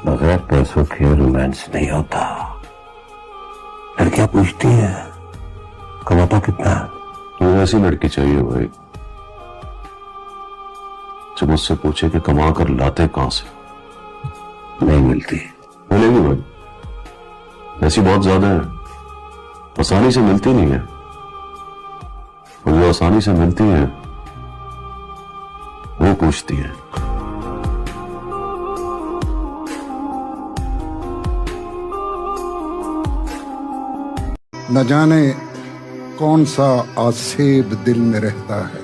बगैर पैसों के रोमांस नहीं होता। लड़कियां पूछती है कमाता कितना है? मुझे ऐसी लड़की चाहिए भाई जो मुझसे पूछे कि कमा कर लाते कहां से। नहीं मिलती। मिलेगी भाई, ऐसी बहुत ज्यादा है, आसानी से मिलती नहीं है। और जो आसानी से मिलती है वो पूछती है। न जाने कौन सा आसेब दिल में रहता है,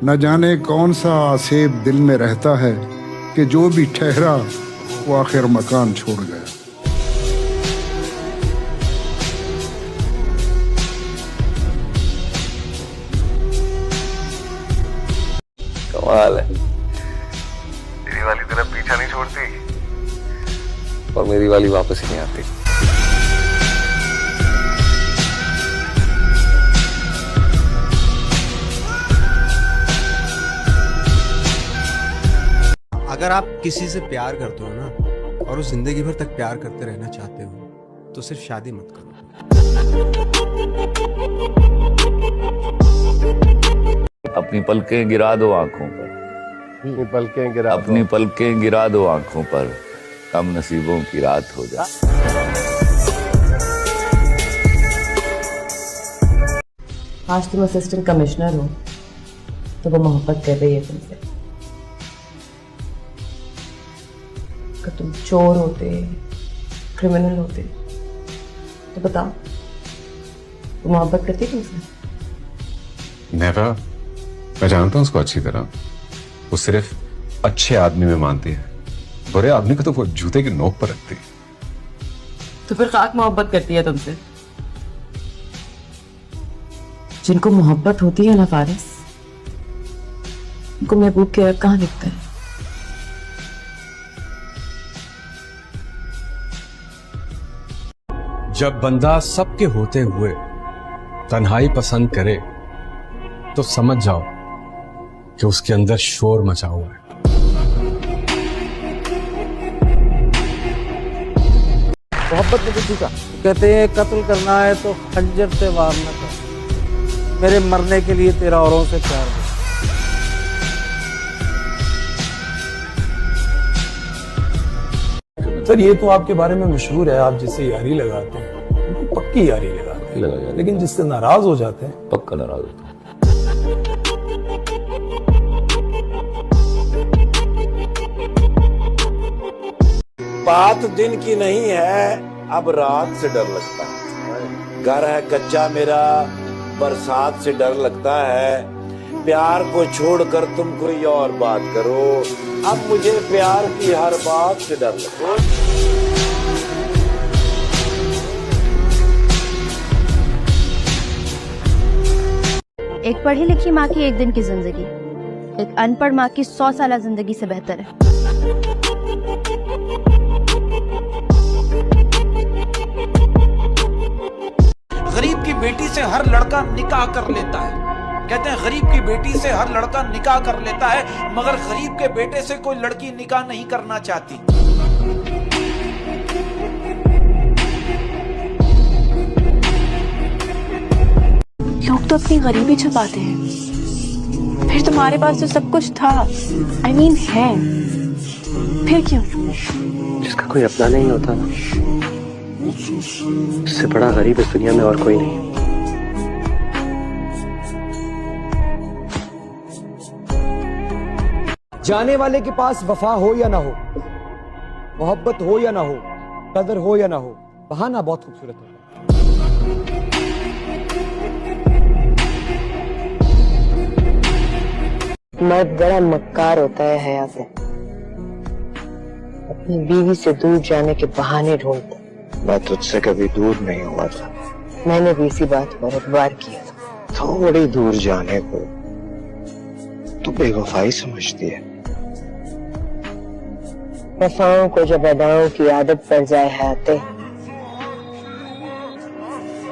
न जाने कौन सा आसेब दिल में रहता है कि जो भी ठहरा वो आखिर मकान छोड़ गया। कमाल है, तेरी वाली तेरा पीछा नहीं छोड़ती और मेरी वाली वापस ही नहीं आती। अगर आप किसी से प्यार करते हो ना और उस जिंदगी भर तक प्यार करते रहना चाहते हो तो सिर्फ शादी मत करो। अपनी पलकें गिरा दो आंखों पर, अपनी पलकें गिरा दो आंखों पर, कम नसीबों की रात हो जा। आज तुम असिस्टेंट कमिश्नर हो तो वो मोहब्बत कर रही है तुमसे। अगर तुम चोर होते, क्रिमिनल होते तो बताओ, वो मोहब्बत करती तुमसे? नेवर। मैं जानता हूं उसको अच्छी तरह। वो सिर्फ अच्छे आदमी में मानती है, बुरे आदमी को तो वो जूते की नोक पर रखती है। तो फिर खाक मोहब्बत करती है तुमसे। जिनको मोहब्बत होती है ना फारिस, उनको महबूब के रब कहाँ दिखता है? जब बंदा सबके होते हुए तन्हाई पसंद करे तो समझ जाओ कि उसके अंदर शोर मचा हुआ है। मोहब्बत में किसी का कहते हैं कत्ल करना है तो खंजर से वार न कर, मेरे मरने के लिए तेरा औरों से प्यार है। सर ये तो आपके बारे में मशहूर है, आप जिससे यारी लगाते हैं पक्की यारी लगाते हैं, लेकिन जिससे नाराज हो जाते हैं पक्का नाराज होता है। बात दिन की नहीं है, अब रात से डर लगता है। घर है कच्चा मेरा, बरसात से डर लगता है। प्यार को छोड़कर तुम कोई और बात करो, अब मुझे प्यार की हर बात से डर लगता है। एक पढ़ी लिखी माँ की एक दिन की जिंदगी एक अनपढ़ माँ की 100 साल जिंदगी से बेहतर है। गरीब की बेटी से हर लड़का निकाह कर लेता है। कहते हैं गरीब की बेटी से हर लड़का निकाह कर लेता है, मगर गरीब के बेटे से कोई लड़की निकाह नहीं करना चाहती। लोग तो अपनी गरीबी छुपाते हैं, फिर तुम्हारे पास तो सब कुछ था, I mean है, फिर क्यों? जिसका कोई अपना नहीं होता ना, उससे बड़ा गरीब इस दुनिया में और कोई नहीं। जाने वाले के पास वफा हो या ना हो, मोहब्बत हो या ना हो, कदर हो या ना हो, बहाना बहुत खूबसूरत होता है। मर्द बड़ा मक्कार होता है हया से, अपनी बीवी से दूर जाने के बहाने ढूंढता। मैं तुझसे कभी दूर नहीं हुआ था। मैंने भी इसी बात पर एतबार किया था। थोड़ी दूर जाने को तू बेवफाई समझती है। वफाओं को जब अदाओं की आदत पड़ जाए हयाते,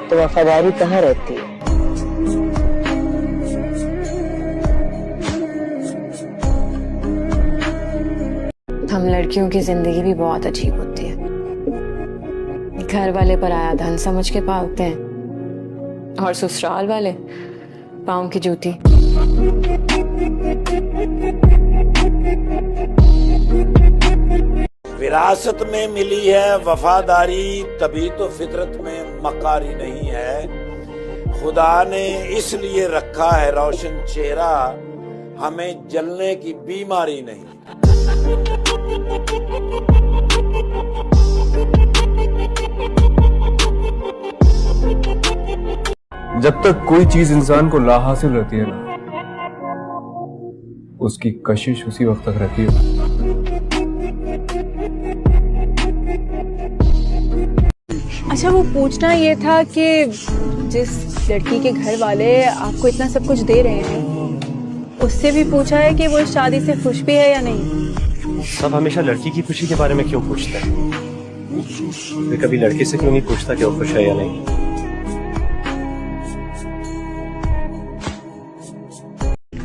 तो वफादारी कहाँ रहती है? हम लड़कियों की जिंदगी भी बहुत अजीब होती है। घर वाले पराया धन समझ के पालते हैं और ससुराल वाले पाँव की जूती। विरासत में मिली है वफादारी, तभी तो फितरत में मकारी नहीं है। खुदा ने इसलिए रखा है रोशन चेहरा, हमें जलने की बीमारी नहीं। जब तक कोई चीज इंसान को लाहासिल रहती है ना, उसकी कशिश उसी वक्त तक रहती है। अच्छा, वो पूछना ये था कि जिस लड़की के घर वाले आपको इतना सब कुछ दे रहे हैं, उससे भी पूछा है कि वो इस शादी से खुश भी है या नहीं? सब हमेशा लड़की की खुशी के बारे में क्यों पूछते हैं? फिर कभी लड़के से क्यों नहीं पूछता कि वो खुश है या नहीं?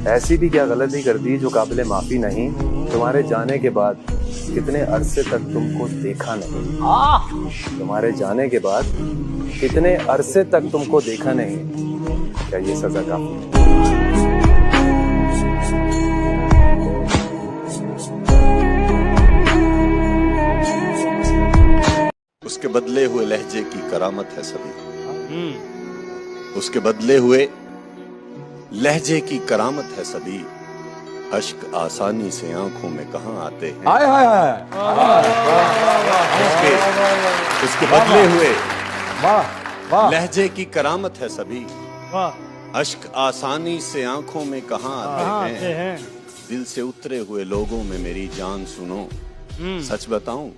ऐसी भी क्या गलती कर दी जो काबिले माफी नहीं? तुम्हारे जाने के बाद कितने अरसे तक तुमको देखा नहीं। तुम्हारे जाने के बाद कितने अरसे तक तुमको देखा नहीं। क्या ये सजा काफी है? उसके बदले हुए लहजे की करामत है सभी। उसके बदले हुए लहजे की करामत है सभी। अश्क आसानी से आंखों में कहां आते हैं। हाय हाय हाय। उसके बदले हुए वाह लहजे की करामत है सभी। अश्क आसानी से आंखों में कहां आते हैं। दिल से उतरे हुए लोगों में मेरी जान सुनो। सच बताऊं,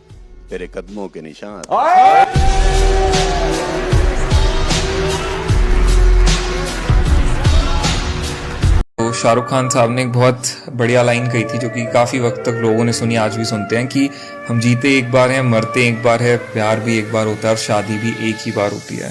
तेरे कदमों के निशान। तो शाहरुख खान साहब ने एक बहुत बढ़िया लाइन कही थी, जो कि काफी वक्त तक लोगों ने सुनी, आज भी सुनते हैं, कि हम जीते एक बार हैं, मरते एक बार है, प्यार भी एक बार होता है और शादी भी एक ही बार होती है।